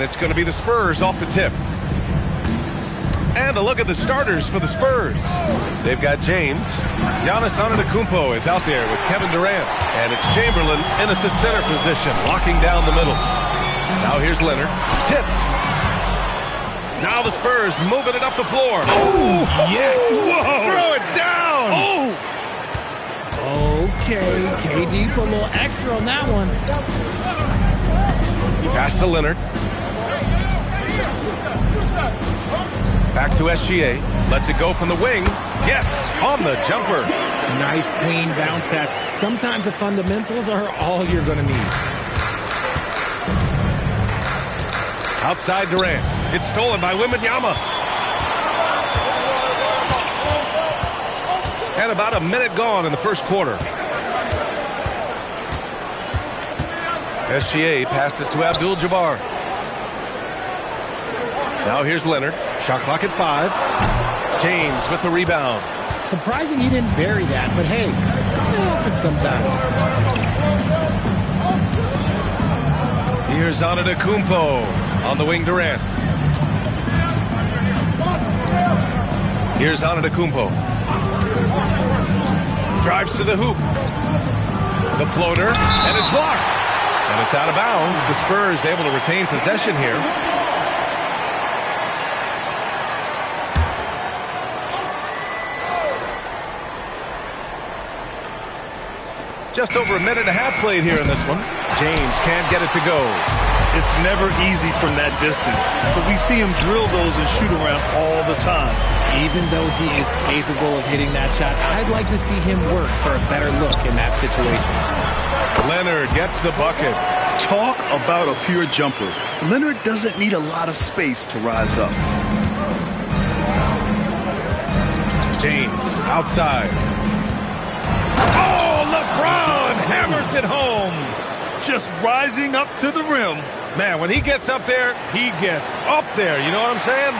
And it's going to be the Spurs off the tip. And a look at the starters for the Spurs. They've got James. Giannis Antetokounmpo is out there with Kevin Durant. And it's Chamberlain in at the center position, locking down the middle. Now here's Leonard. Tipped. Now the Spurs moving it up the floor. Oh, yes. Whoa. Throw it down. Oh. Okay, KD put a little extra on that one. Pass to Leonard. Back to SGA. Lets it go from the wing. Yes, on the jumper. Nice, clean bounce pass. Sometimes the fundamentals are all you're going to need. Outside Durant. It's stolen by Wembanyama. And about a minute gone in the first quarter. SGA passes to Abdul-Jabbar. Now here's Leonard. Shot clock at 5. James with the rebound. Surprising he didn't bury that, but hey, it happens sometimes. Here's Antetokounmpo on the wing. Durant. Here's Antetokounmpo. Drives to the hoop. The floater, and it's blocked. And it's out of bounds. The Spurs able to retain possession here. Just over a minute and a half played here in this one. James can't get it to go. It's never easy from that distance, but we see him drill those and shoot around all the time. Even though he is capable of hitting that shot, I'd like to see him work for a better look in that situation. Leonard gets the bucket. Talk about a pure jumper. Leonard doesn't need a lot of space to rise up. James outside. LeBron hammers it home. Just rising up to the rim. Man, when he gets up there, he gets up there. You know what I'm saying?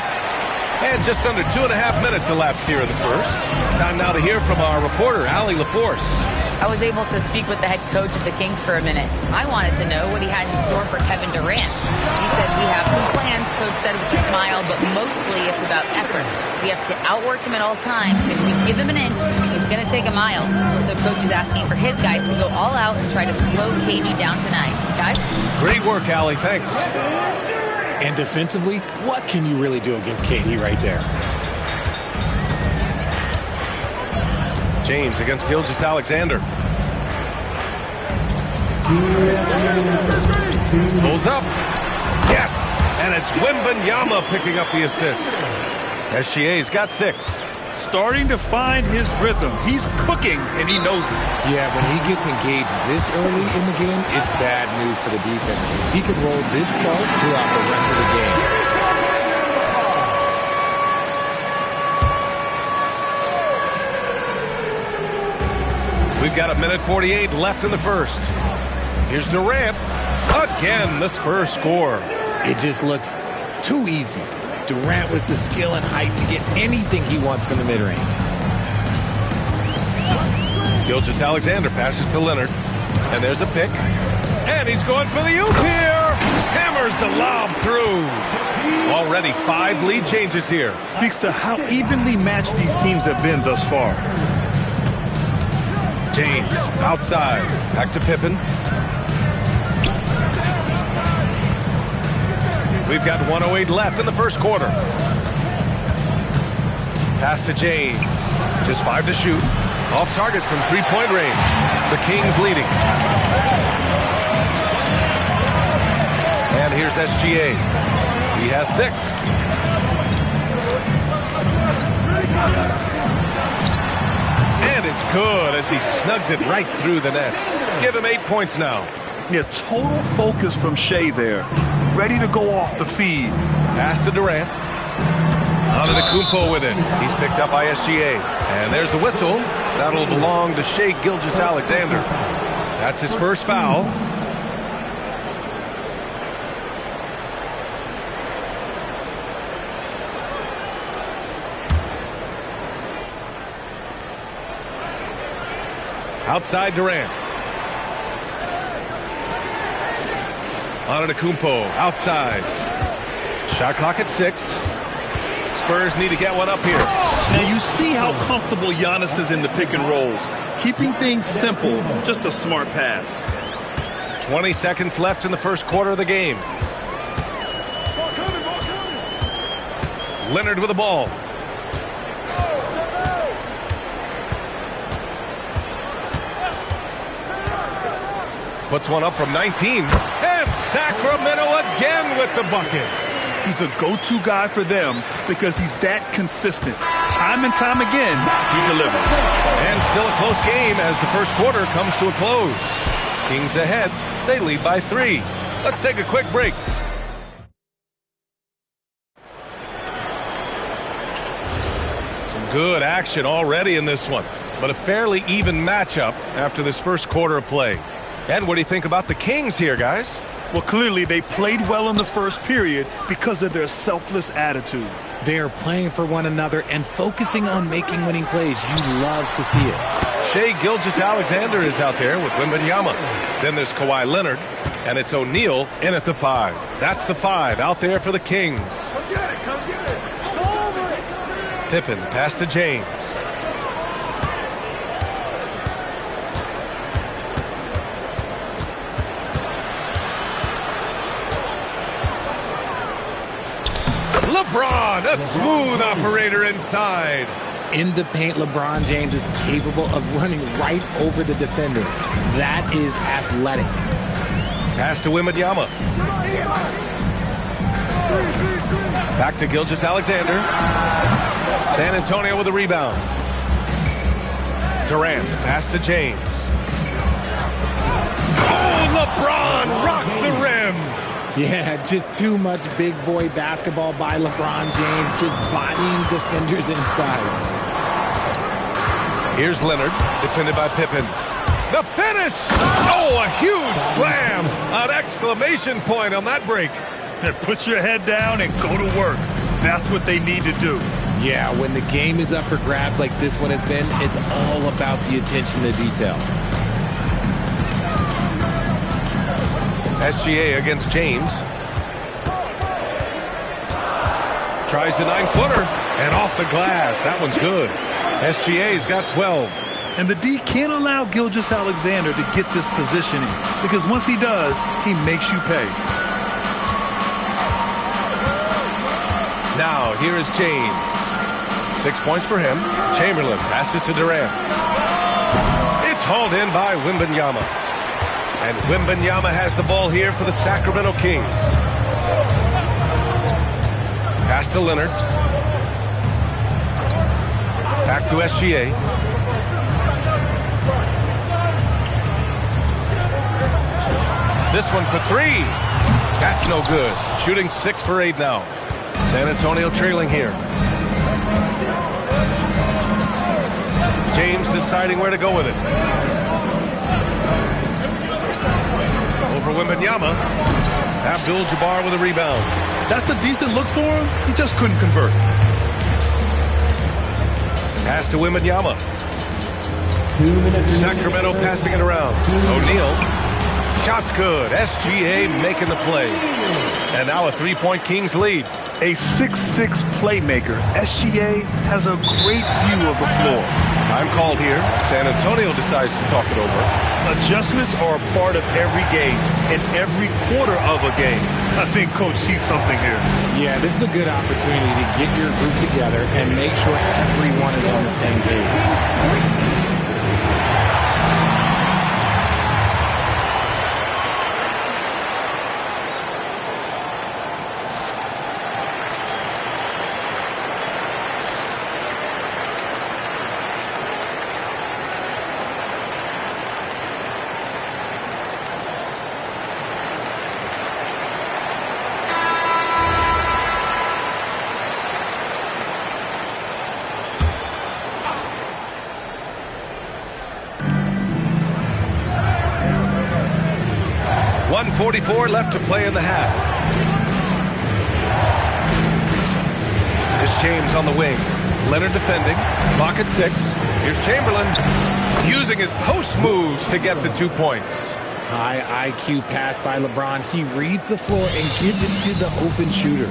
And just under 2.5 minutes elapsed here in the first. Time now to hear from our reporter, Allie LaForce. I was able to speak with the head coach of the Kings for a minute. I wanted to know what he had in store for Kevin Durant. He said, we have some plans, Coach said with a smile, but mostly it's about effort. We have to outwork him at all times. If we give him an inch, he's going to take a mile. So Coach is asking for his guys to go all out and try to slow KD down tonight. Guys? Great work, Allie. Thanks. And defensively, what can you really do against KD right there? James against Gilgeous-Alexander. Pulls up. Yes! And it's Wembanyama picking up the assist. SGA's got 6. Starting to find his rhythm. He's cooking, and he knows it. Yeah, when he gets engaged this early in the game, it's bad news for the defense. He could roll this slow throughout the rest of the game. We've got 1:48 left in the first. Here's Durant. Again, the Spurs score. It just looks too easy. Durant with the skill and height to get anything he wants from the mid-range. Gilgeous-Alexander passes to Leonard. And there's a pick. And he's going for the oop here. Hammers the lob through. Already 5 lead changes here. Speaks to how evenly matched these teams have been thus far. James outside. Back to Pippen. We've got 1:08 left in the first quarter. Pass to James. Just 5 to shoot. Off target from 3-point range. The Kings leading. And here's SGA. He has 6. And it's good as he snugs it right through the net. Give him 8 points now. Yeah, total focus from Shea there. Ready to go off the feed. Pass to Durant. Antetokounmpo with it. He's picked up by SGA. And there's the whistle. That'll belong to Shea Gilgeous-Alexander. That's his first foul. Outside Durant. Antetokounmpo outside. Shot clock at 6. Spurs need to get one up here. Now you see how comfortable Giannis is in the pick and rolls. Keeping things simple, just a smart pass. 20 seconds left in the first quarter of the game. Leonard with the ball. Puts one up from 19. And Sacramento again with the bucket. He's a go-to guy for them because he's that consistent. Time and time again, he delivers. And still a close game as the first quarter comes to a close. Kings ahead. They lead by 3. Let's take a quick break. Some good action already in this one, but a fairly even matchup after this first quarter of play. And what do you think about the Kings here, guys? Well, clearly they played well in the first period because of their selfless attitude. They are playing for one another and focusing on making winning plays. You love to see it. Shai Gilgeous-Alexander is out there with Wembanyama. Then there's Kawhi Leonard, and it's O'Neal in at the 5. That's the 5 out there for the Kings. Come get it, come get it. Go over it. Pippen, pass to James. LeBron, a smooth operator inside. In the paint, LeBron James is capable of running right over the defender. That is athletic. Pass to Wembanyama. Back to Gilgeous-Alexander. San Antonio with a rebound. Durant, pass to James. Oh, LeBron rocks the rim. Yeah, just too much big boy basketball by LeBron James, just bodying defenders inside. Here's Leonard, defended by Pippen. The finish! Oh, a huge slam! An exclamation point on that break. Put your head down and go to work. That's what they need to do. Yeah, when the game is up for grabs like this one has been, it's all about the attention to detail. SGA against James. Tries the 9-footer and off the glass. That one's good. SGA's got 12. And the D can't allow Gilgeous-Alexander to get this positioning because once he does, he makes you pay. Now, here is James. 6 points for him. Chamberlain passes to Durant. It's hauled in by Wembanyama. And Wembanyama has the ball here for the Sacramento Kings. Pass to Leonard. Back to SGA. This one for 3. That's no good. Shooting 6 for 8 now. San Antonio trailing here. James deciding where to go with it. Over Wembanyama. Abdul-Jabbar with a rebound. That's a decent look for him. He just couldn't convert. Pass to Wembanyama. Sacramento passing it around. O'Neal. Shot's good. SGA making the play. And now a 3-point Kings lead. A 6'6" playmaker. SGA has a great view of the floor. Time called here. San Antonio decides to talk it over. Adjustments are a part of every game and every quarter of a game. I think Coach sees something here. Yeah, this is a good opportunity to get your group together and make sure everyone is on the same page. .44 left to play in the half. Here's James on the wing. Leonard defending. Clock at 6. Here's Chamberlain using his post moves to get the 2 points. High IQ pass by LeBron. He reads the floor and gets it to the open shooter.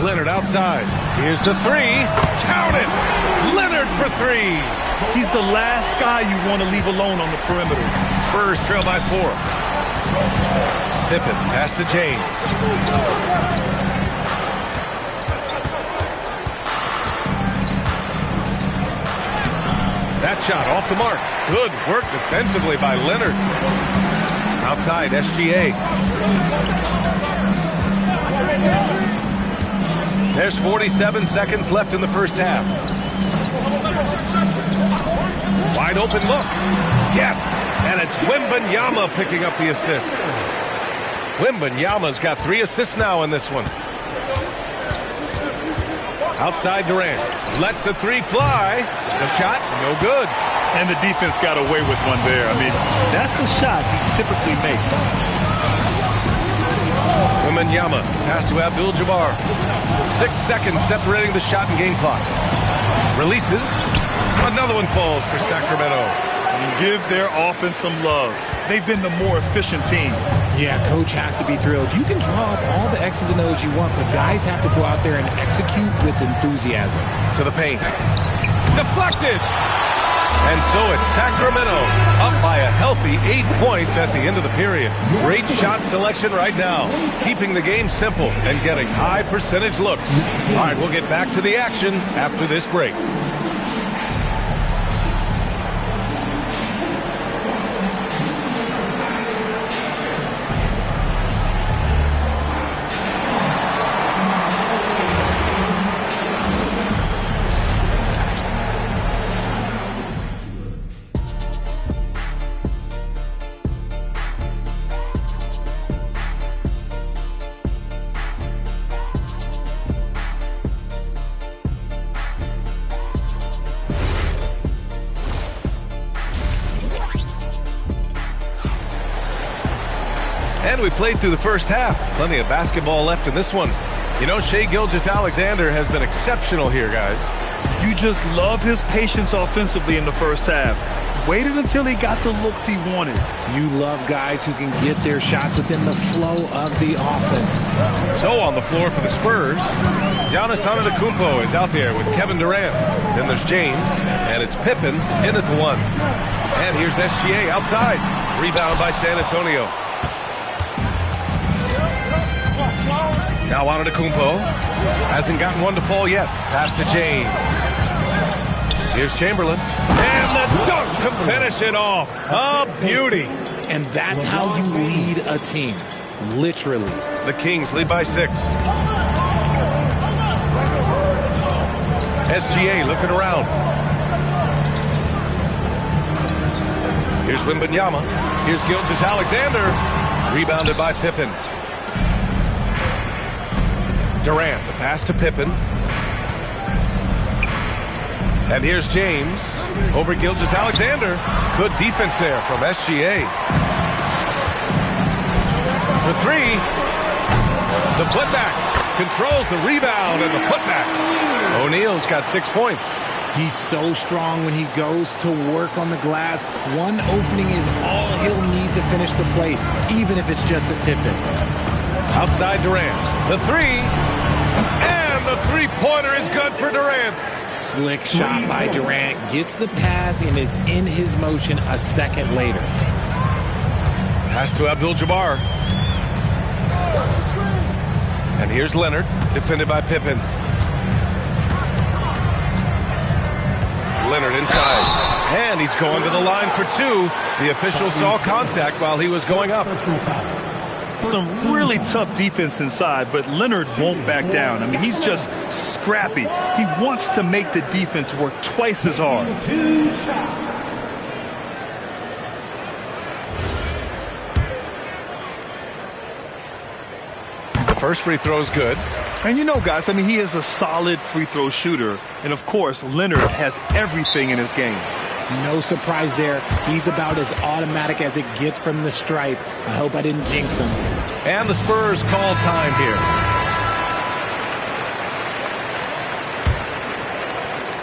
Leonard outside. Here's the three. Count it! Leonard for three. He's the last guy you want to leave alone on the perimeter. Spurs trail by 4. Pippen pass to James. That shot off the mark. Good work defensively by Leonard. Outside, SGA. There's 47 seconds left in the first half. Wide open look. Yes! And it's Wembanyama picking up the assist. Wembanyama's got 3 assists now in this one. Outside Durant. Lets the three fly. The shot, no good. And the defense got away with one there. I mean, that's a shot he typically makes. Wembanyama, pass to Abdul-Jabbar. 6 seconds separating the shot and game clock. Releases. Another one falls for Sacramento. Give their offense some love. They've been the more efficient team. Yeah, coach has to be thrilled. You can draw up all the X's and O's you want, but guys have to go out there and execute with enthusiasm. To the paint. Deflected! And so it's Sacramento up by a healthy 8 points at the end of the period. Great shot selection right now. Keeping the game simple and getting high percentage looks. All right, we'll get back to the action after this break. And we played through the first half. Plenty of basketball left in this one. You know, Shai Gilgeous-Alexander has been exceptional here, guys. You just love his patience offensively in the first half. Waited until he got the looks he wanted. You love guys who can get their shots within the flow of the offense. So on the floor for the Spurs, Giannis Antetokounmpo is out there with Kevin Durant. Then there's James, and it's Pippen in at the 1. And here's SGA outside. Rebound by San Antonio. Now Antetokounmpo hasn't gotten one to fall yet. Pass to James. Here's Chamberlain. And the dunk to finish it off. A beauty. And that's how you lead a team. Literally. The Kings lead by 6. SGA looking around. Here's Wembanyama. Here's Gilgeous-Alexander. Rebounded by Pippen. Durant, the pass to Pippen. And here's James over Gilgeous-Alexander. Good defense there from SGA. For 3. The putback. Controls the rebound and the putback. O'Neal's got 6 points. He's so strong when he goes to work on the glass. One opening is all he'll need to finish the play, even if it's just a tip-in. Outside Durant. The 3. And the three-pointer is good for Durant. Slick shot by Durant. Gets the pass and is in his motion a second later. Pass to Abdul-Jabbar. And here's Leonard, defended by Pippen. Leonard inside. And he's going to the line for 2. The official saw contact while he was going up. Some really tough defense inside, but Leonard won't back down. I mean, he's just scrappy. He wants to make the defense work twice as hard. The first free throw is good. And you know, guys, I mean, he is a solid free throw shooter. And, of course, Leonard has everything in his game. No surprise there. He's about as automatic as it gets from the stripe. I hope I didn't jinx him. And the Spurs call time here.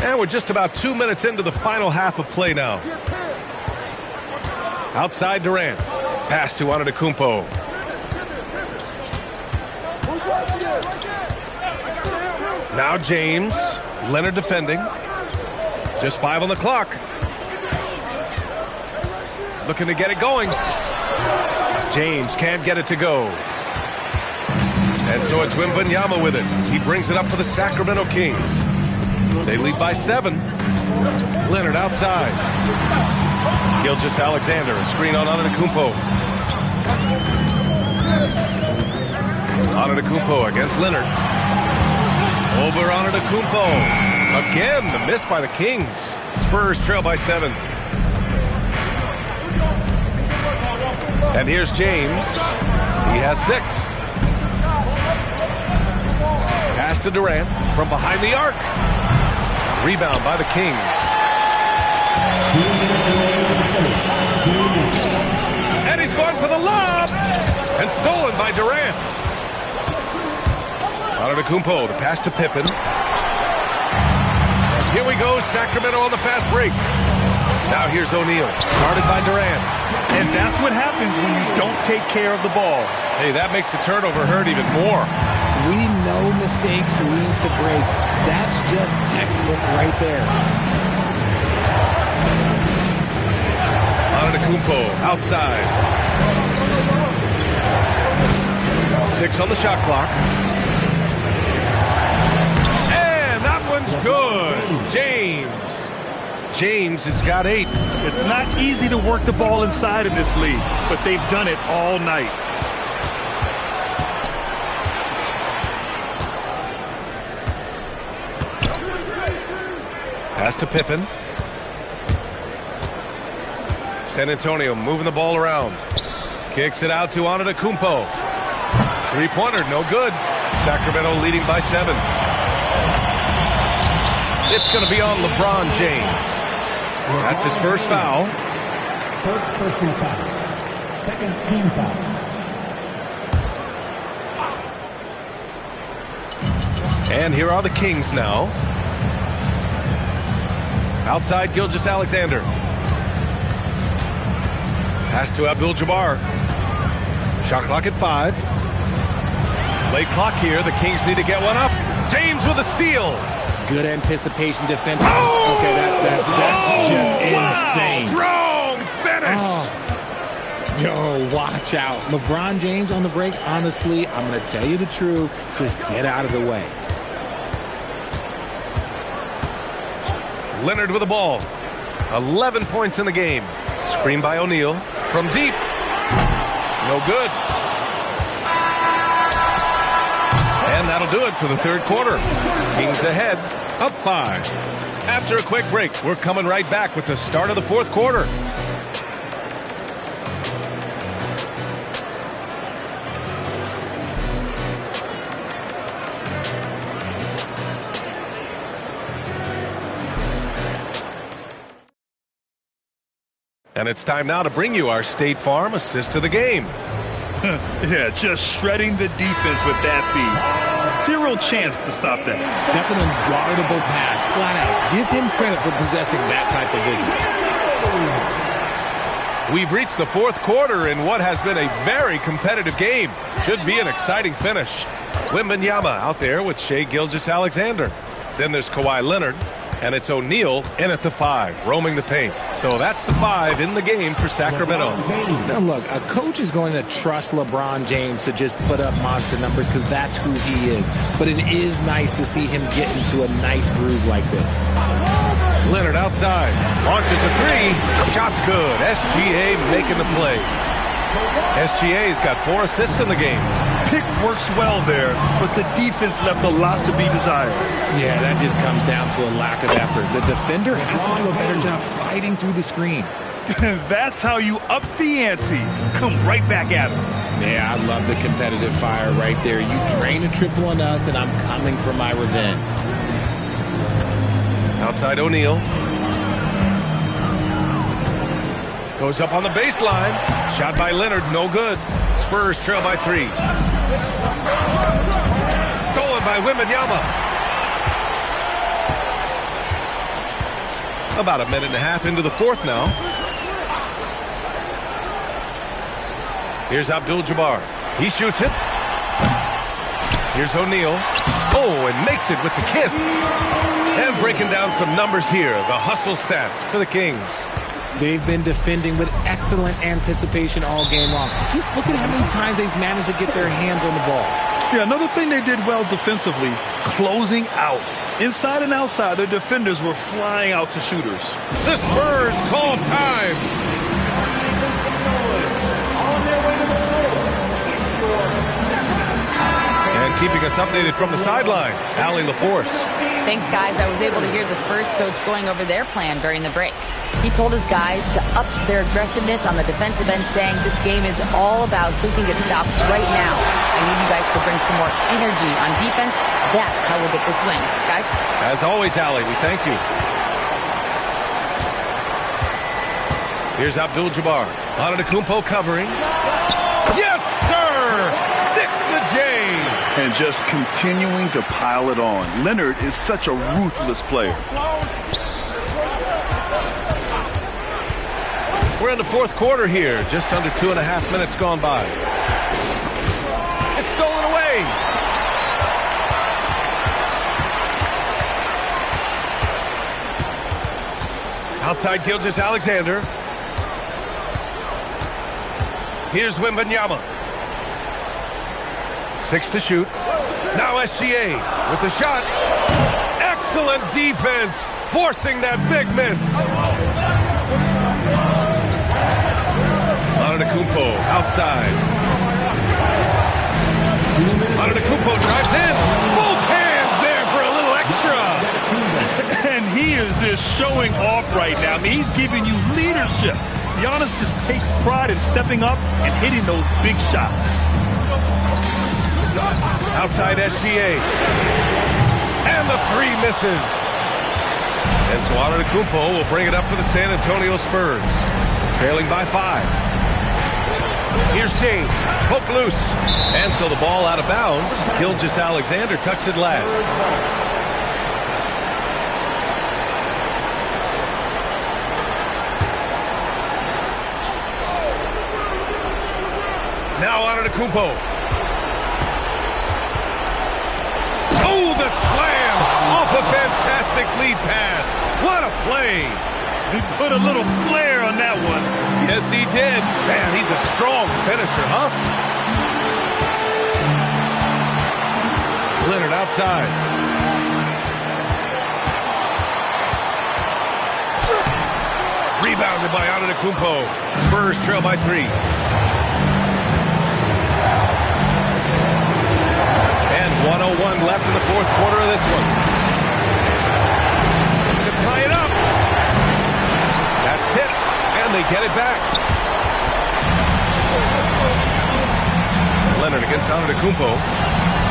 And we're just about 2 minutes into the final half of play now. Outside Durant. Pass to Antetokounmpo. Who's watching it? Now James. Leonard defending. Just 5 on the clock. Looking to get it going. James can't get it to go. And so it's Wembanyama with it. He brings it up for the Sacramento Kings. They lead by 7. Leonard outside. Gilgeous-Alexander, a screen on Antetokounmpo. Antetokounmpo against Leonard. Over Antetokounmpo. Again, the miss by the Kings. Spurs trail by 7. And here's James. He has 6. Pass to Durant from behind the arc. Rebound by the Kings. And he's going for the lob. And stolen by Durant. Antetokounmpo, the pass to Pippen. Here we go, Sacramento on the fast break. Now here's O'Neal, guarded by Durant. And that's what happens when you don't take care of the ball. Hey, that makes the turnover hurt even more. We know mistakes lead to breaks. That's just textbook right there. Antetokounmpo outside. 6 on the shot clock. And that one's good. James has got 8. It's not easy to work the ball inside in this league, but they've done it all night. Pass to Pippen. San Antonio moving the ball around. Kicks it out to Antetokounmpo. 3-pointer, no good. Sacramento leading by 7. It's going to be on LeBron James. That's his first foul. First person foul. Second team foul. And here are the Kings now. Outside Gilgeous-Alexander. Pass to Abdul-Jabbar. Shot clock at 5. Late clock here. The Kings need to get one up. James with a steal. Good anticipation defense. Oh! Okay, that's just insane. Strong finish. Yo, watch out. LeBron James on the break, honestly, I'm going to tell you the truth. Just get out of the way. Leonard with the ball. 11 points in the game. Screen by O'Neal. From deep. No good. And that'll do it for the third quarter. Kings ahead, up 5. After a quick break, we're coming right back with the start of the fourth quarter. And it's time now to bring you our State Farm assist to the game. Yeah, just shredding the defense with that feed. Zero chance to stop that. That's an unguardable pass, flat out. Give him credit for possessing that type of vision. We've reached the fourth quarter in what has been a very competitive game. Should be an exciting finish. Wembanyama out there with Shai Gilgeous-Alexander. Then there's Kawhi Leonard. And it's O'Neal in at the 5, roaming the paint. So that's the 5 in the game for Sacramento. Now look, a coach is going to trust LeBron James to just put up monster numbers because that's who he is. But it is nice to see him get into a nice groove like this. Leonard outside, launches a 3, shot's good. SGA making the play. SGA's got 4 assists in the game. Pick works well there, but the defense left a lot to be desired. Yeah, that just comes down to a lack of effort. The defender has to do a better job fighting through the screen. That's how you up the ante. Come right back at him. Yeah, I love the competitive fire right there. You drain a triple on us, and I'm coming for my revenge. Outside O'Neal. Goes up on the baseline. Shot by Leonard, no good. Spurs trail by 3. Stolen by Wembanyama. About a minute and a half into the fourth now. Here's Abdul-Jabbar. He shoots it. Here's O'Neal. Oh, and makes it with the kiss. And breaking down some numbers here. The hustle stats for the Kings. They've been defending with excellent anticipation all game long. Just look at how many times they've managed to get their hands on the ball. Yeah, another thing they did well defensively, closing out. Inside and outside, their defenders were flying out to shooters. The Spurs call time. And keeping us updated from the sideline, Allie LaForce. Thanks, guys. I was able to hear the Spurs coach going over their plan during the break. He told his guys to up their aggressiveness on the defensive end, saying this game is all about who can get stops right now. I need you guys to bring some more energy on defense. That's how we'll get this win. Guys? As always, Allie, we thank you. Here's Abdul-Jabbar. Antetokounmpo covering. Yes, sir! Sticks the J! And just continuing to pile it on. Leonard is such a ruthless player. We're in the fourth quarter here. Just under 2.5 minutes gone by. It's stolen away. Outside Gilgeous-Alexander. Here's Wembanyama. 6 to shoot. Now SGA with the shot. Excellent defense, forcing that big miss. Antetokounmpo outside. Antetokounmpo drives in. Both hands there for a little extra. And he is just showing off right now. I mean, he's giving you leadership. Giannis just takes pride in stepping up and hitting those big shots. Outside SGA. And the 3 misses. And so Antetokounmpo will bring it up for the San Antonio Spurs. Trailing by 5. Here's James. Poke loose. And so the ball out of bounds. Gilgeous-Alexander tucks it last. Now Antetokounmpo. Oh, the slam off a fantastic lead pass. What a play. He put a little flair on that one. Yes, he did. Man, he's a strong finisher, huh? Leonard outside. Rebounded by Antetokounmpo. Spurs trail by 3. And 1:01 left in the fourth quarter of this one. To tie it up. That's tipped, and they get it back. Leonard against Antetokounmpo.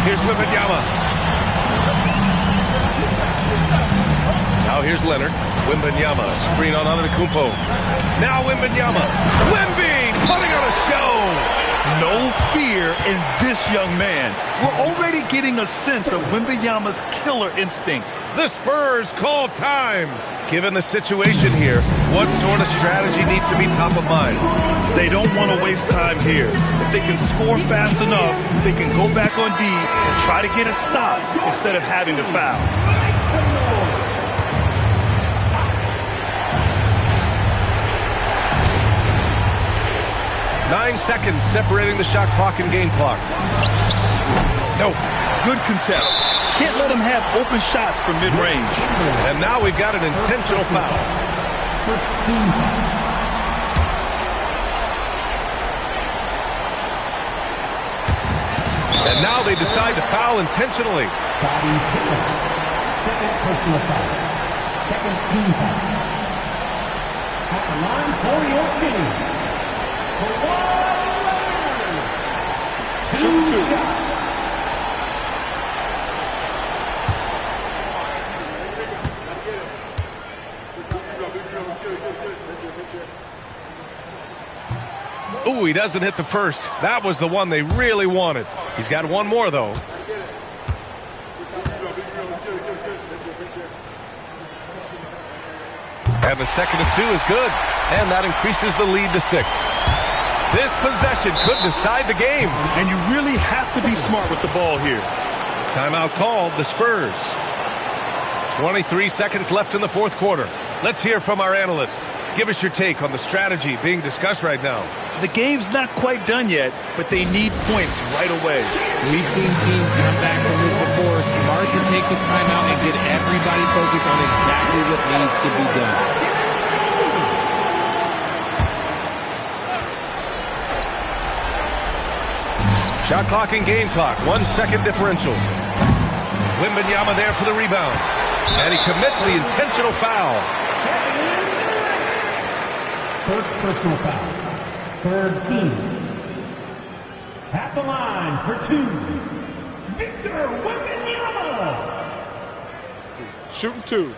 Here's Wembanyama. Now here's Leonard. Wembanyama, screen on Antetokounmpo. Now Wembanyama. Wemby putting on a show. No fear in this young man. We're already getting a sense of Wembanyama's killer instinct. The Spurs call time. Given the situation here, what sort of strategy needs to be top of mind? They don't want to waste time here. If they can score fast enough, they can go back on D and try to get a stop instead of having to foul. Nine seconds separating the shot clock and game clock. No. Good contest. Can't let him have open shots from mid-range. And now we've got an intentional foul. First team foul. And now they decide to foul intentionally. Scottie Pippen. Second personal foul. Second team foul. At the line for your Kings. Two shots. Ooh, he doesn't hit the first. That was the one they really wanted. He's got one more, though. And the second and 2 is good. And that increases the lead to 6. This possession could decide the game. And you really have to be smart with the ball here. Timeout called, the Spurs. 23 seconds left in the fourth quarter. Let's hear from our analyst. Give us your take on the strategy being discussed right now. The game's not quite done yet, but they need points right away. We've seen teams come back from this before. Smart to take the timeout and get everybody focused on exactly what needs to be done. Shot clock and game clock, 1 second differential. Wembanyama there for the rebound. And he commits the intentional foul. First personal foul. Third team. At the line for two. Victor Wembanyama. Shooting two.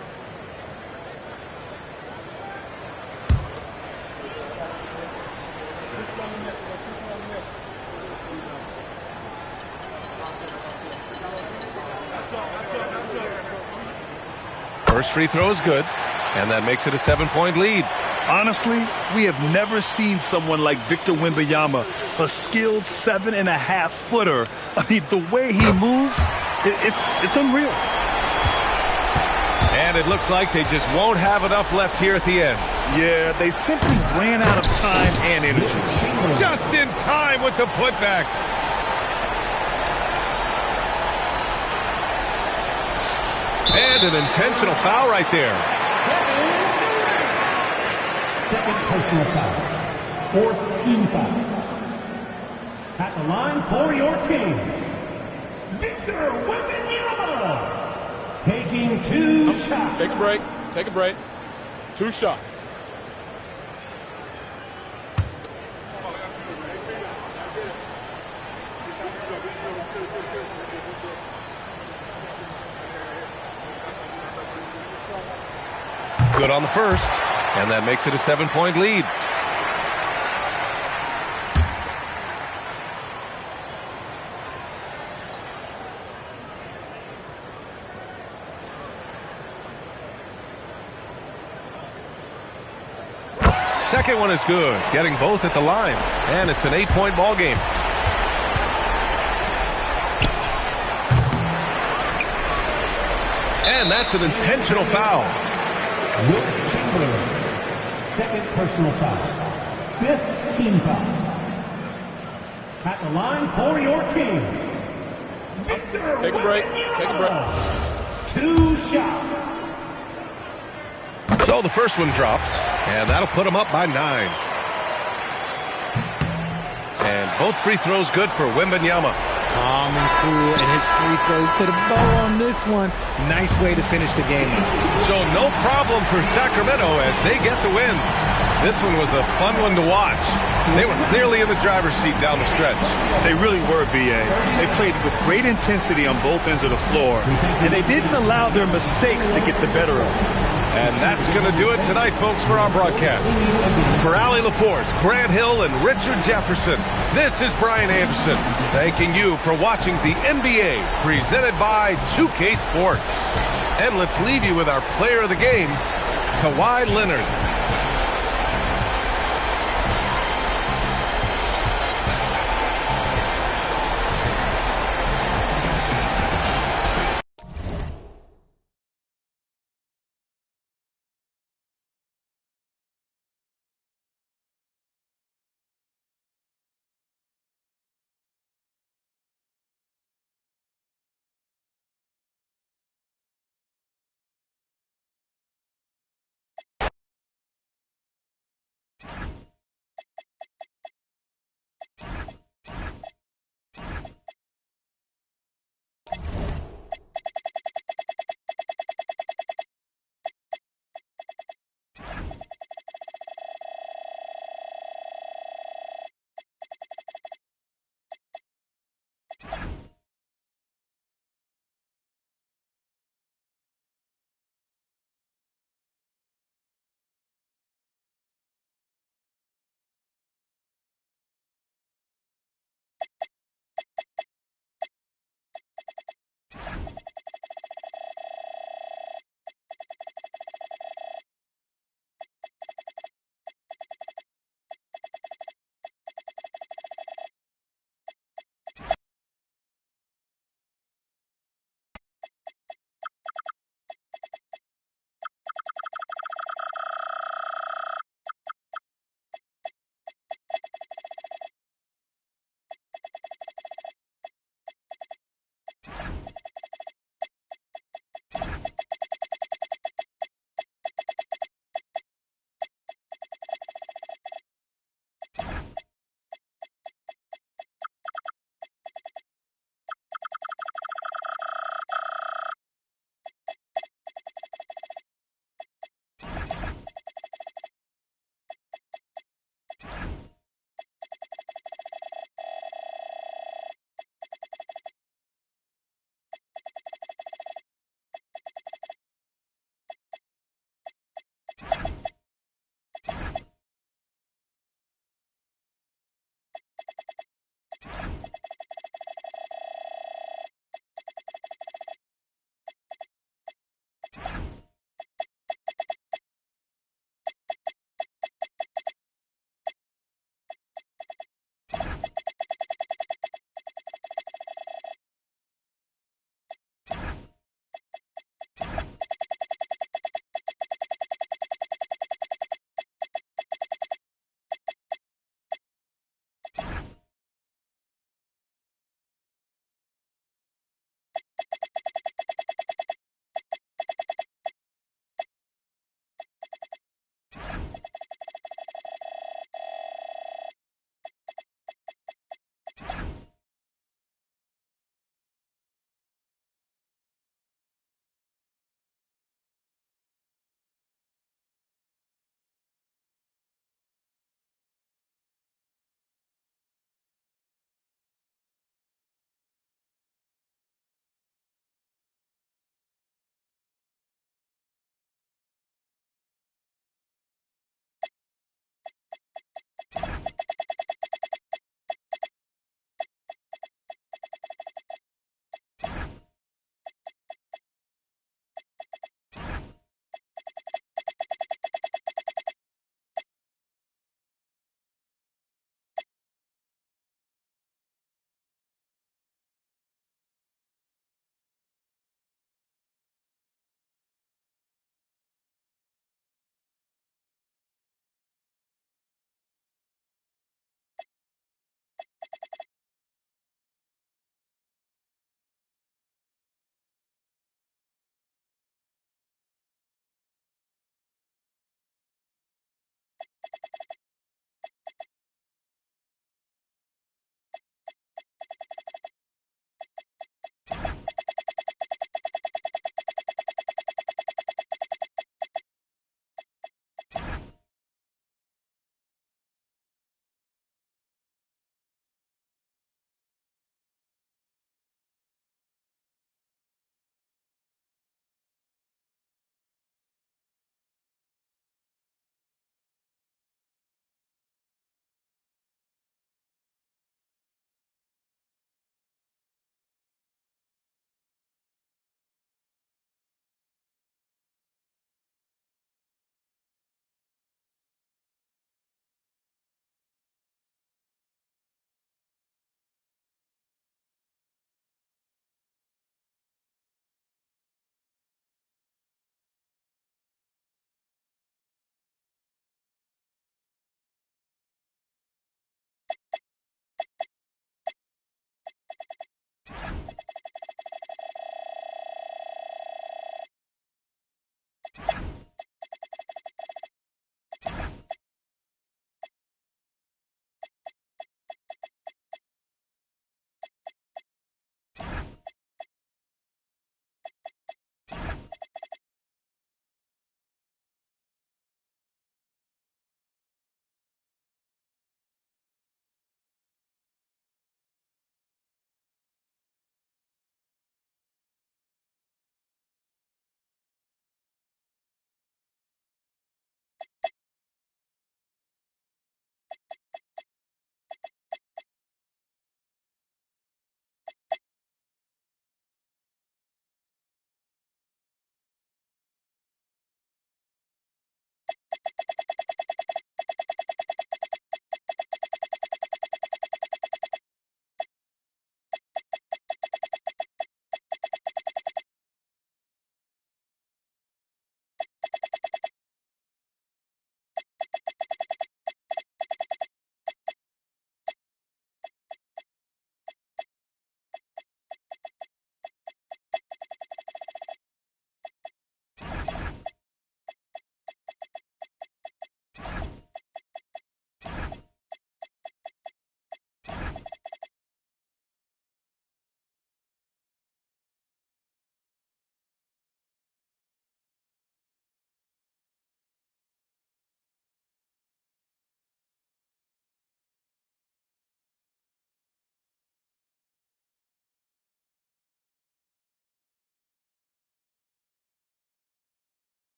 First free throw is good, and that makes it a 7-point lead. Honestly, we have never seen someone like Victor Wembanyama, a skilled 7.5-footer. I mean, the way he moves, it's unreal. And it looks like they just won't have enough left here at the end. Yeah, they simply ran out of time and energy. Just in time with the putback. And an intentional foul right there. Second personal foul. Fourth team foul. At the line for your Kings, Victor Wembanyama. Taking two shots. Take a break. Take a break. 2 shots. Good on the first, and that makes it a 7-point lead. Second one is good, getting both at the line, and it's an 8-point ball game. And that's an intentional foul. Wilt Chamberlain. Second personal foul. Fifth team foul. At the line for your Kings, Victor Take a break. Take a break. 2 shots. So the first one drops, and that'll put them up by 9. And both free throws good for Wembanyama. Calm and cool, and his free throw put a bow on this one. Nice way to finish the game out. So no problem for Sacramento as they get the win. This one was a fun one to watch. They were clearly in the driver's seat down the stretch. They really were, B.A. They played with great intensity on both ends of the floor, and they didn't allow their mistakes to get the better of them. And that's going to do it tonight, folks, for our broadcast. For Allie LaForce, Grant Hill, and Richard Jefferson, this is Brian Anderson, thanking you for watching the NBA presented by 2K Sports. And let's leave you with our player of the game, Kawhi Leonard.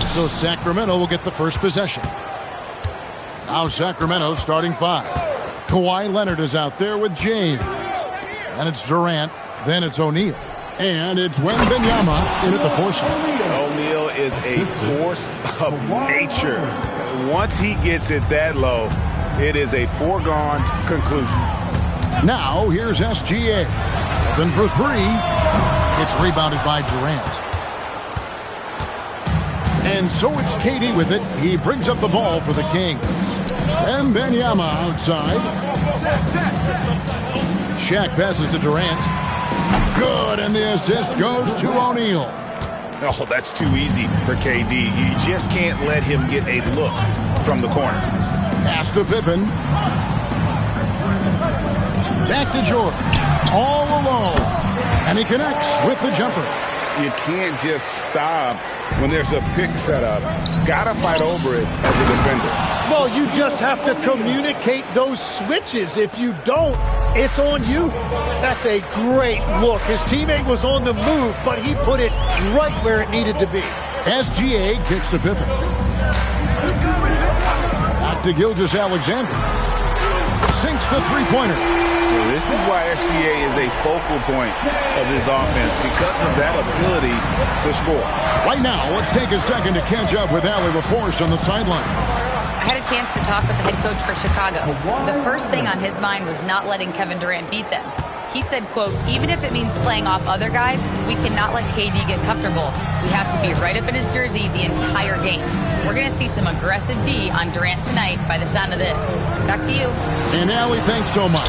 So Sacramento will get the first possession. Now Sacramento starting 5. Kawhi Leonard is out there with James. And it's Durant. Then it's O'Neal. And it's Wembanyama in at the 4 slot. O'Neal is a force of nature. Once he gets it that low, it is a foregone conclusion. Now here's SGA. Open for 3. It's rebounded by Durant. And so it's KD with it. He brings up the ball for the Kings. Wembanyama outside. Shaq passes to Durant. Good, and the assist goes to O'Neal. Oh, that's too easy for KD. You just can't let him get a look from the corner. Pass to Pippen. Back to George. All alone. And he connects with the jumper. You can't just stop when there's a pick set up. Gotta fight over it as a defender. Well, you just have to communicate those switches. If you don't, it's on you. That's a great look. His teammate was on the move, but he put it right where it needed to be. SGA kicks to Pippen. Back to Gilgeous-Alexander. Sinks the three-pointer. This is why SGA is a focal point of this offense, because of that ability to score. Right now, let's take a second to catch up with Allie LaForce on the sideline. I had a chance to talk with the head coach for Chicago. The first thing on his mind was not letting Kevin Durant beat them. He said, quote, even if it means playing off other guys, we cannot let KD get comfortable. We have to be right up in his jersey the entire game. We're going to see some aggressive D on Durant tonight by the sound of this. Back to you. And Allie, thanks so much.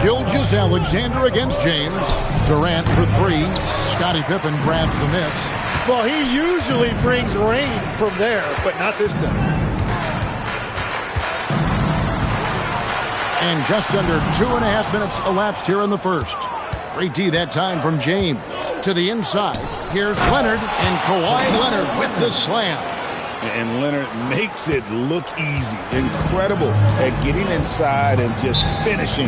Gilgeous-Alexander against James. Durant for 3. Scottie Pippen grabs the miss. Well, he usually brings rain from there, but not this time. And just under 2.5 minutes elapsed here in the first. Great D that time from James. To the inside. Here's Leonard, and Kawhi Leonard with the slam. And Leonard makes it look easy. Incredible at getting inside and just finishing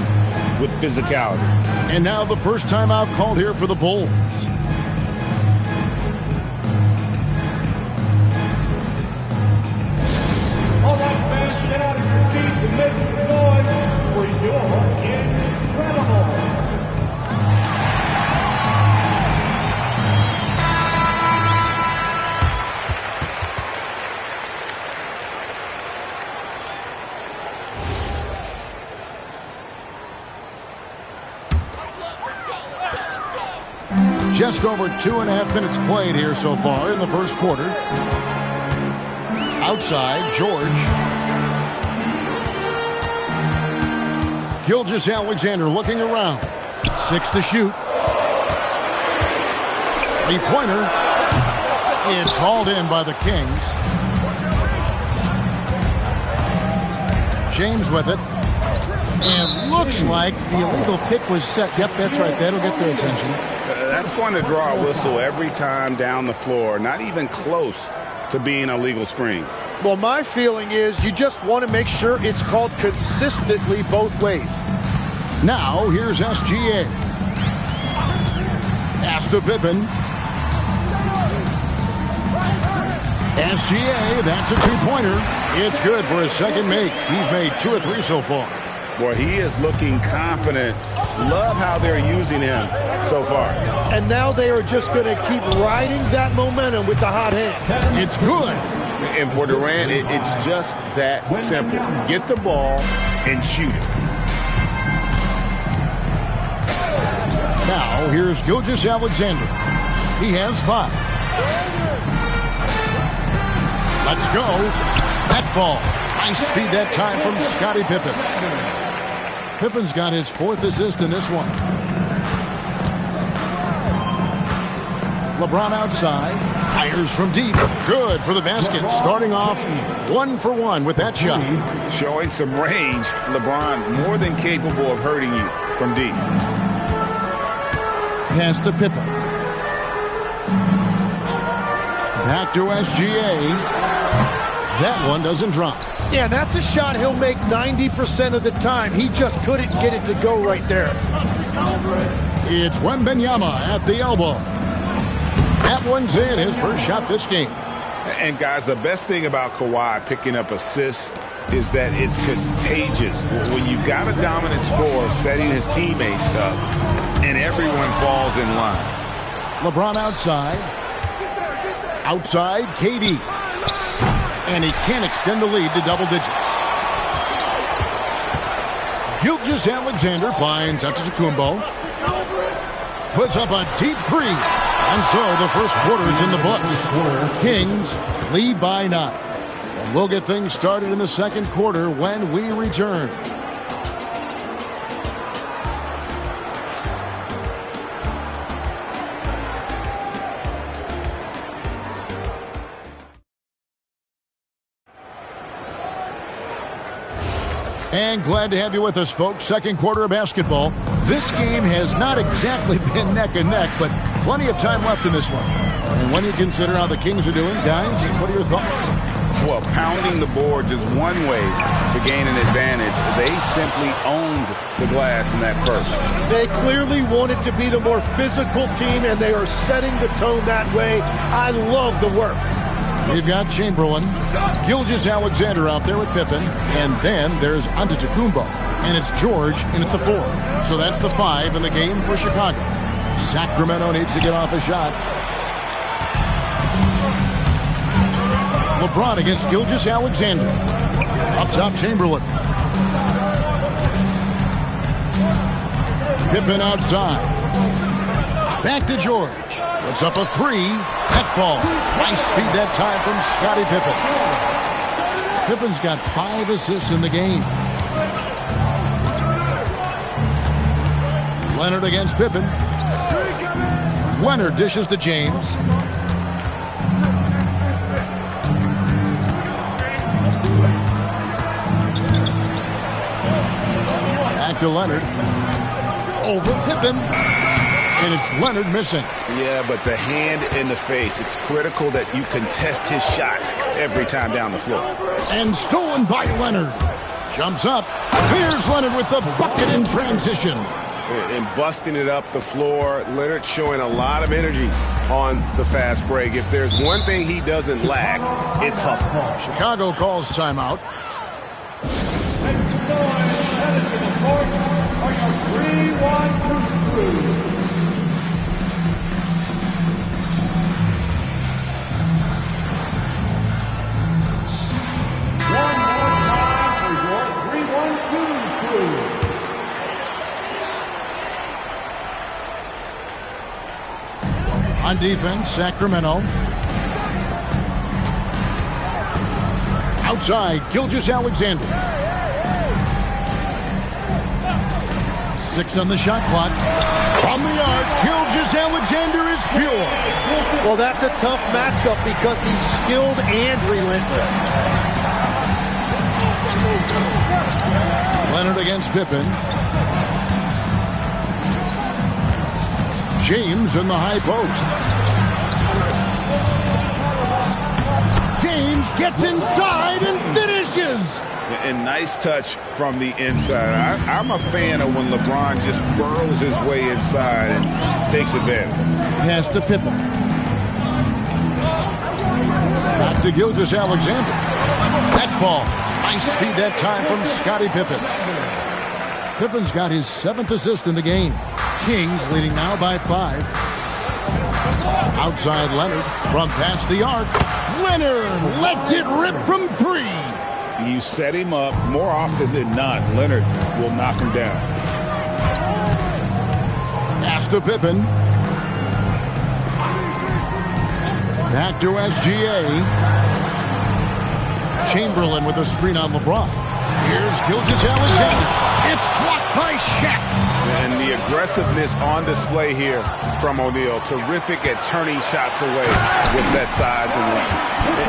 with physicality. And now the first timeout called here for the Bulls. All right, fans, get out of your seats and make some noise for your Incredible. Just over 2.5 minutes played here so far in the first quarter. Outside, George. Gilgeous-Alexander looking around. 6 to shoot. Three-pointer. It's hauled in by the Kings. James with it. And looks like the illegal pick was set. Yep, that's right. That'll get their attention. That's going to draw a whistle every time down the floor. Not even close to being a legal screen. Well, my feeling is you just want to make sure it's called consistently both ways. Now, here's SGA. Pass to Pippen. SGA, that's a two-pointer. It's good for his second make. He's made 2 or 3 so far. Boy, he is looking confident. Love how they're using him so far. And now they are just going to keep riding that momentum with the hot hand. It's good. And for Durant, it's just that simple. Get the ball and shoot it. Now, here's Gilgeous-Alexander. He has 5. Let's go. That falls. Nice speed that time from Scottie Pippen. Pippen's got his 4th assist in this one. LeBron outside. Fires from deep. Good for the basket. Starting off 1 for 1 with that shot. Showing some range. LeBron more than capable of hurting you from deep. Pass to Pippen. Back to SGA. That one doesn't drop. Yeah, that's a shot he'll make 90% of the time. He just couldn't get it to go right there. It's Wembanyama at the elbow. That one's in, his first shot this game. And guys, the best thing about Kawhi picking up assists is that it's contagious. When you've got a dominant scorer setting his teammates up, and everyone falls in line. LeBron outside. Outside, KD. And he can't extend the lead to double digits. Gilgeous-Alexander finds Antetokounmpo. Puts up a deep 3. And so the first quarter is in the books. Kings lead by 9. And we'll get things started in the second quarter when we return. And glad to have you with us, folks. Second quarter of basketball. This game has not exactly been neck and neck, but plenty of time left in this one. And when you consider how the Kings are doing, guys, what are your thoughts? Well, pounding the boards is one way to gain an advantage. They simply owned the glass in that first. They clearly wanted to be the more physical team, and they are setting the tone that way. I love the work. We've got Chamberlain, Gilgeous-Alexander out there with Pippen, and then there's Antetokounmpo, and it's George in at the 4. So that's the 5 in the game for Chicago. Sacramento needs to get off a shot. LeBron against Gilgeous-Alexander. Up top, Chamberlain. Pippen outside. Back to George. Puts up a 3. That falls. Nice speed that time from Scottie Pippen. Pippen's got 5 assists in the game. Leonard against Pippen. Leonard dishes to James. Back to Leonard. Over Pippen. And it's Leonard missing. Yeah, but the hand in the face. It's critical that you contest his shots every time down the floor. And stolen by Leonard. Jumps up. Here's Leonard with the bucket in transition. And busting it up the floor. Leonard showing a lot of energy on the fast break. If there's one thing he doesn't lack, it's hustle. Chicago calls timeout. On defense, Sacramento. Outside, Gilgeous-Alexander. 6 on the shot clock. From the arc, Gilgeous-Alexander is pure. Well, that's a tough matchup because he's skilled and relentless. Leonard against Pippen. James in the high post. James gets inside and finishes. And nice touch from the inside. I'm a fan of when LeBron just burrows his way inside and takes advantage. Pass to Pippen. Back to Gilgeous-Alexander. That falls. Nice speed that time from Scottie Pippen. Pippen's got his 7th assist in the game. Kings leading now by 5. Outside Leonard from past the arc. Leonard lets it rip from 3. You set him up more often than not. Leonard will knock him down. Pass Pass to Pippen. Back to SGA. Chamberlain with a screen on LeBron. Here's Gilgeous-Alexander. It's blocked by Shaq. And the aggressiveness on display here from O'Neal. Terrific at turning shots away with that size and length.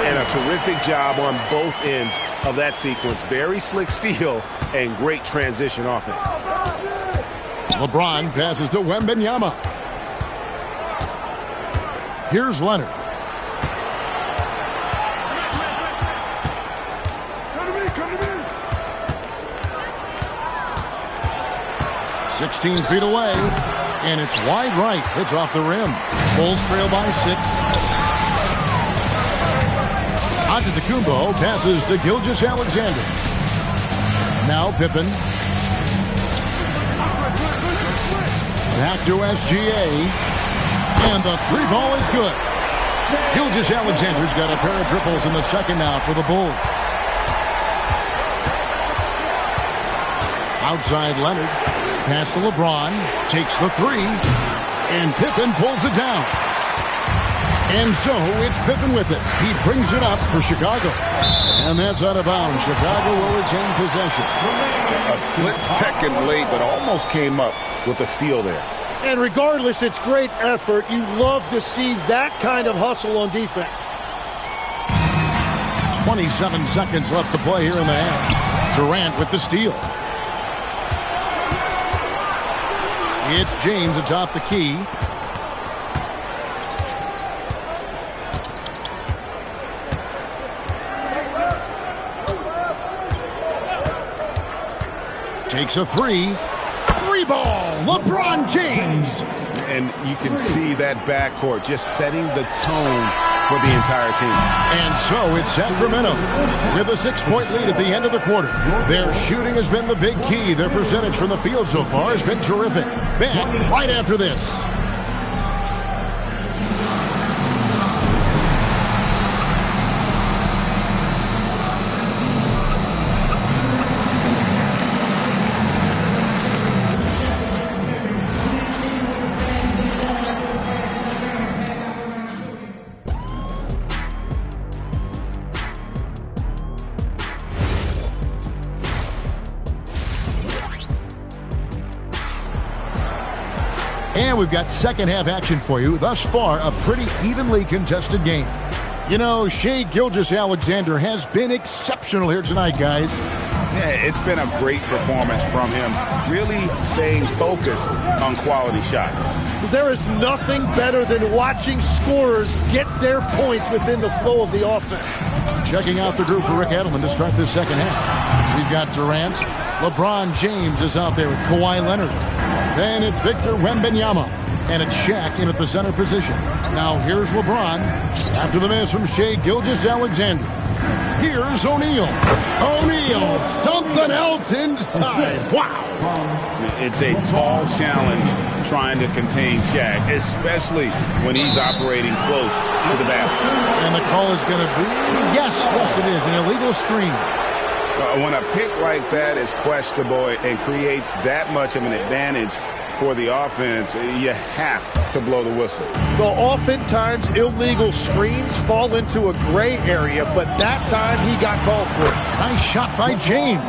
And a terrific job on both ends of that sequence. Very slick steal and great transition offense. LeBron passes to Wembanyama. Here's Leonard. Come to me. 16 feet away, and it's wide right. It's off the rim. Bulls trail by 6. Antetokounmpo passes to Gilgeous-Alexander. Now Pippen. Back to SGA. And the 3-ball is good. Gilgeous-Alexander's got a pair of triples in the second now for the Bulls. Outside Leonard. Pass to LeBron. Takes the 3. And Pippen pulls it down. And so it's Pippen with it. He brings it up for Chicago. And that's out of bounds. Chicago will retain possession. A split second late, but almost came up with a steal there. And regardless, it's great effort. You love to see that kind of hustle on defense. 27 seconds left to play here in the half. Durant with the steal. It's James atop the key. Takes a 3. 3-ball. LeBron James. And you can see that backcourt just setting the tone for the entire team. And so it's Sacramento with a 6-point lead at the end of the quarter. Their shooting has been the big key. Their percentage from the field so far has been terrific. Back right after this. And we've got second half action for you. Thus far, a pretty evenly contested game. You know, Shai Gilgeous-Alexander has been exceptional here tonight, guys. Yeah, it's been a great performance from him. Really staying focused on quality shots. There is nothing better than watching scorers get their points within the flow of the offense. Checking out the group for Rick Edelman to start this second half. We've got Durant. LeBron James is out there with Kawhi Leonard. Then it's Victor Wembanyama. And it's Shaq in at the center position. Now here's LeBron. After the miss from Shai Gilgeous-Alexander. Here's O'Neal. O'Neal, something else inside. Wow. It's a tall challenge trying to contain Shaq, especially when he's operating close to the basket. And the call is going to be, yes, it is, an illegal screen. When a pick like that is questionable and creates that much of an advantage for the offense, you have to blow the whistle. Well, oftentimes illegal screens fall into a gray area, but that time he got called for it. Nice shot by James.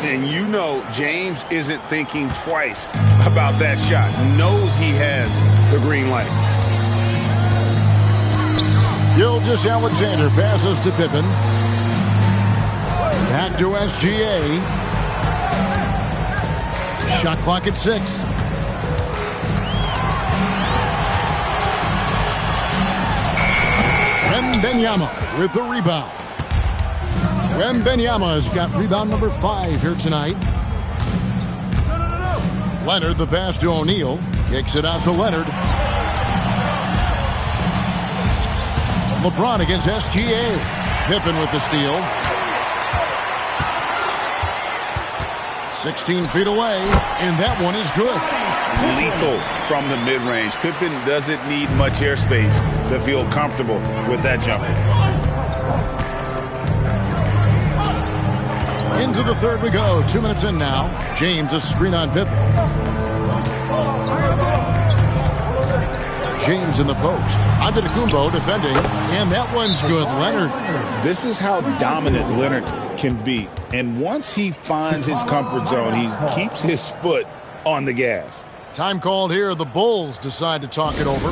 And you know James isn't thinking twice about that shot. Knows he has the green light. Gilgeous-Alexander passes to Pippen. Back to SGA. Shot clock at 6. Wembanyama with the rebound. Wembanyama has got rebound number 5 here tonight. Leonard, the pass to O'Neal. Kicks it out to Leonard. LeBron against SGA. Pippen with the steal. 16 feet away, and that one is good. Lethal from the mid-range. Pippen doesn't need much airspace to feel comfortable with that jumper. Into the third we go. 2 minutes in now. James, a screen on Pippen. James in the post. Antetokounmpo defending, and that one's good. Leonard. This is how dominant Leonard can be. And once he finds his comfort zone, he keeps his foot on the gas. Time called here. The Bulls decide to talk it over.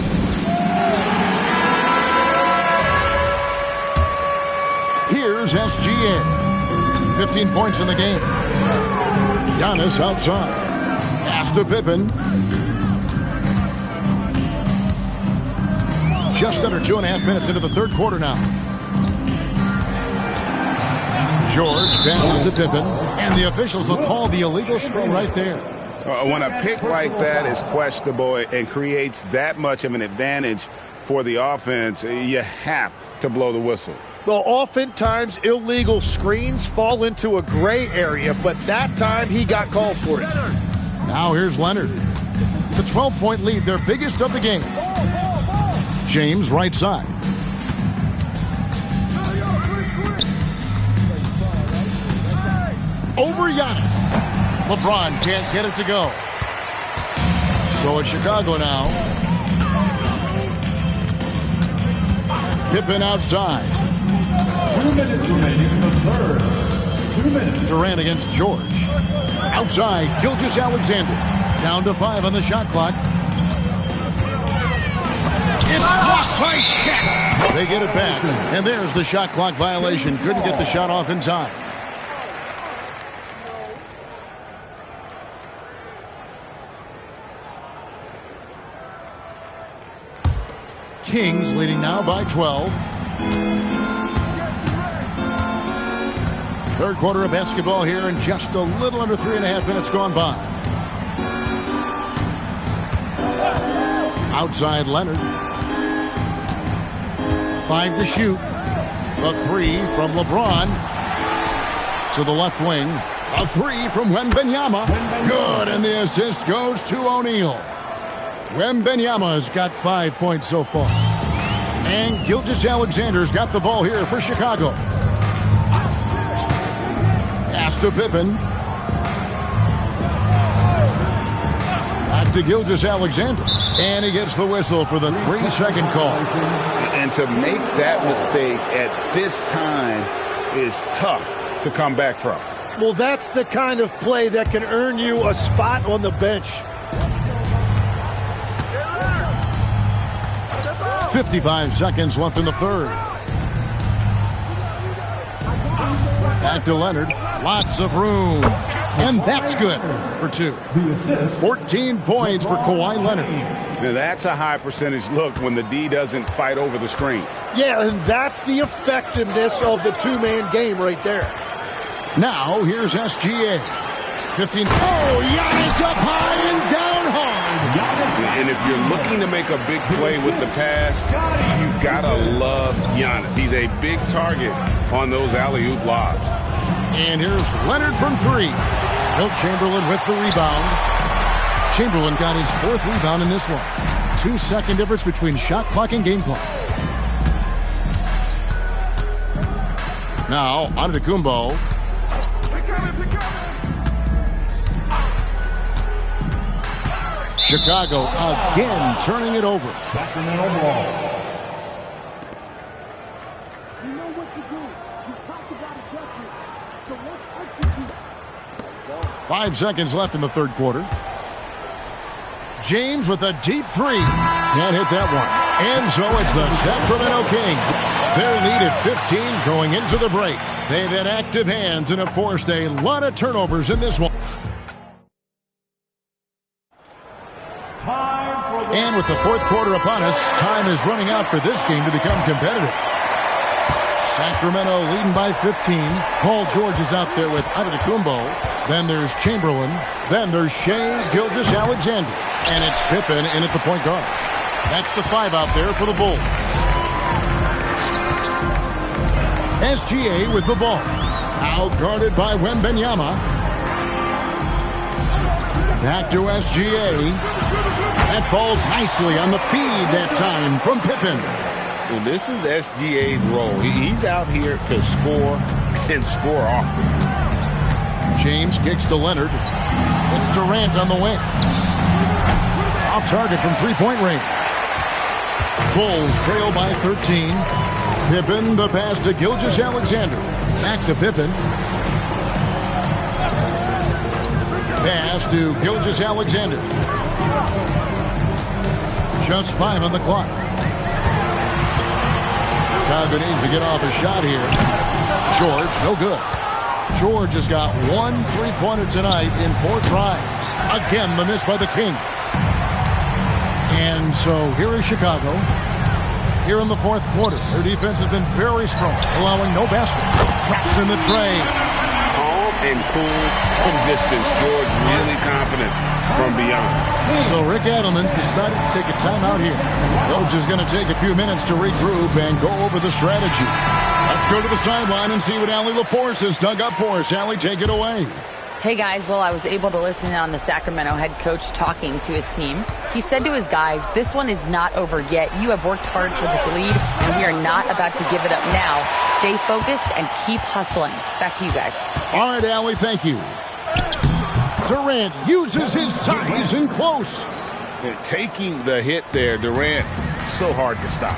Here's SGA. 15 points in the game. Giannis outside. Pass to Pippen. Just under 2.5 minutes into the third quarter now. George passes to Pippen, and the officials will call the illegal screen right there. When a pick like that is questionable and creates that much of an advantage for the offense, you have to blow the whistle. Well, oftentimes illegal screens fall into a gray area, but that time he got called for it. Now here's Leonard. The 12-point lead, their biggest of the game. James right side. Over Giannis. LeBron can't get it to go. So it's Chicago now. Pippen outside. 2 minutes remaining in the third. 2 minutes. Durant against George. Outside, Gilgeous-Alexander. Down to 5 on the shot clock. It's blocked by Shaq. They get it back, and there's the shot clock violation. Couldn't get the shot off in time. Kings leading now by 12. Third quarter of basketball here, and just a little under 3.5 minutes gone by. Outside Leonard. 5 to shoot. A 3 from LeBron. To the left wing. A 3 from Wembanyama. Good, and the assist goes to O'Neal. Wembanyama's got 5 points so far. And Gilgeous-Alexander's got the ball here for Chicago. Pass to Pippen. Back to Gilgeous-Alexander. And he gets the whistle for the 3-second call. And to make that mistake at this time is tough to come back from. Well, that's the kind of play that can earn you a spot on the bench. 55 seconds left in the third. Back to Leonard. Lots of room. And that's good for 2. 14 points for Kawhi Leonard. Now that's a high percentage look when the D doesn't fight over the screen. Yeah, and that's the effectiveness of the two-man game right there. Now here's SGA. 15. Oh, Giannis up high and down hard. And if you're looking to make a big play with the pass, you've got to love Giannis. He's a big target on those alley-oop lobs. And here's Leonard from 3. Wilt Chamberlain with the rebound. Chamberlain got his 4th rebound in this one. 2-second difference between shot clock and game clock. Now, Antetokounmpo. Chicago again turning it over. Sacramento ball. 5 seconds left in the third quarter. James with a deep 3. Can't hit that one. And so it's the Sacramento Kings. Their lead at 15 going into the break. They've had active hands and have forced a lot of turnovers in this one. And with the fourth quarter upon us, time is running out for this game to become competitive. Sacramento leading by 15. Paul George is out there with Antetokounmpo. Then there's Chamberlain. Then there's Shai Gilgeous-Alexander. And it's Pippen in at the point guard. That's the 5 out there for the Bulls. SGA with the ball. Out guarded by Wembanyama. Back to SGA. That falls nicely on the feed that time from Pippen. And this is SGA's role. He's out here to score and score often. James kicks to Leonard. It's Durant on the wing. Off target from 3-point range. Bulls trail by 13. Pippen, the pass to Gilgeous-Alexander. Back to Pippen. Pass to Gilgeous-Alexander. Just 5 on the clock. Chicago needs to get off a shot here. George, no good. George has got 1 3-pointer tonight in 4 tries. Again, the miss by the Kings. And so here is Chicago. Here in the 4th quarter, their defense has been very strong, allowing no baskets. Traps in the tray. Calm and cool from distance. George really confident from beyond. So Rick Adelman's decided to take a timeout here. Coach is going to take a few minutes to regroup and go over the strategy. Let's go to the sideline and see what Allie LaForce has dug up for us. Allie, take it away. Hey guys, well, I was able to listen in on the Sacramento head coach talking to his team. He said to his guys, this one is not over yet. You have worked hard for this lead, and we are not about to give it up now. Stay focused and keep hustling. Back to you guys. All right, Allie, thank you. Durant uses his size in close. Taking the hit there, Durant, so hard to stop.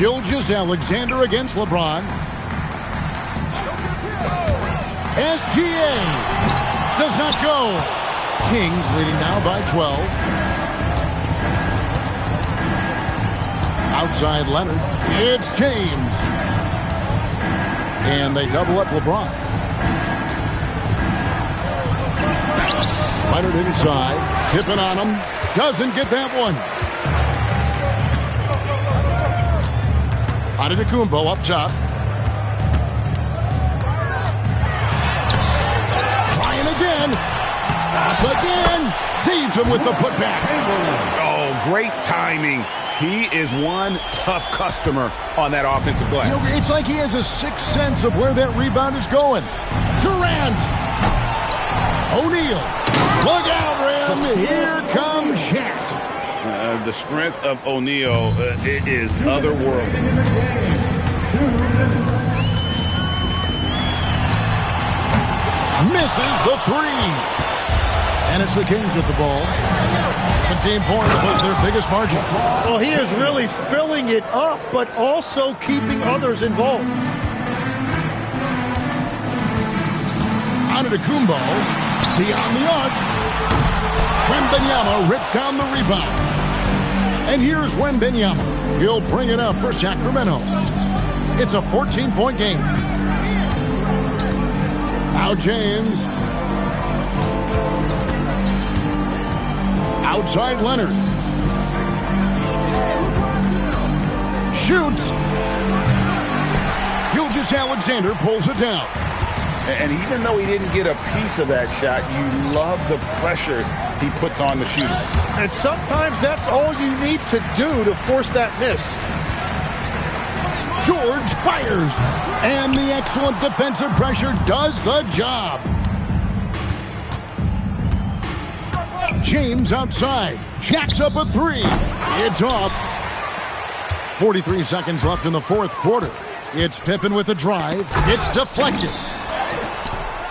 Gilgeous-Alexander against LeBron. SGA does not go. Kings leading now by 12. Outside Leonard. It's James. And they double up LeBron. Leonard inside. Pippen on him. Doesn't get that one. Antetokounmpo up top. Trying again. Up again. Saves him with the putback. Oh, great timing. He is one tough customer on that offensive glass. You know, it's like he has a sixth sense of where that rebound is going. Durant. O'Neal. Look out, Rim. Here comes Shaq. The strength of O'Neal it is otherworldly. Misses the 3. And it's the Kings with the ball. 17 points was their biggest margin. Well, he is really filling it up, but also keeping others involved. Antetokounmpo, beyond the arc. Wembanyama rips down the rebound. And here's Wembanyama. He'll bring it up for Sacramento. It's a 14-point game. Now James. Outside Leonard. Shoots. Gilgeous-Alexander pulls it down. And even though he didn't get a piece of that shot, you love the pressure he puts on the shooter. And sometimes that's all you need to do to force that miss. George fires. And the excellent defensive pressure does the job. James outside. Jacks up a 3. It's off. 43 seconds left in the 4th quarter. It's Pippen with a drive. It's deflected.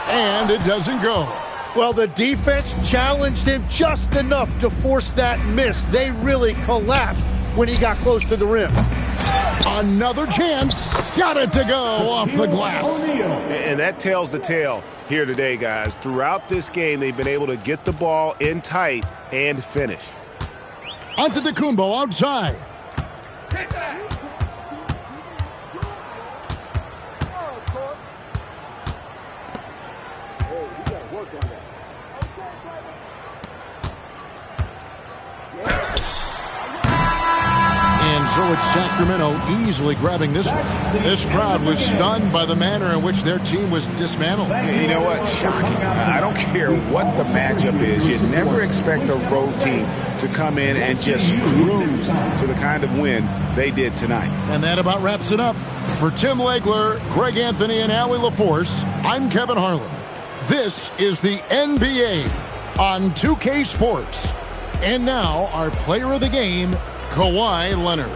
And it doesn't go. Well, the defense challenged him just enough to force that miss. They really collapsed when he got close to the rim. Another chance. Got it to go off the glass. And that tells the tale here today, guys. Throughout this game, they've been able to get the ball in tight and finish. Antetokounmpo outside. So it's Sacramento easily grabbing this one. This crowd was stunned by the manner in which their team was dismantled. You know what? Shocking. I don't care what the matchup is. You never expect a road team to come in and just cruise to the kind of win they did tonight. And that about wraps it up. For Tim Legler, Greg Anthony, and Allie LaForce, I'm Kevin Harlan. This is the NBA on 2K Sports. And now, our player of the game, Kawhi Leonard.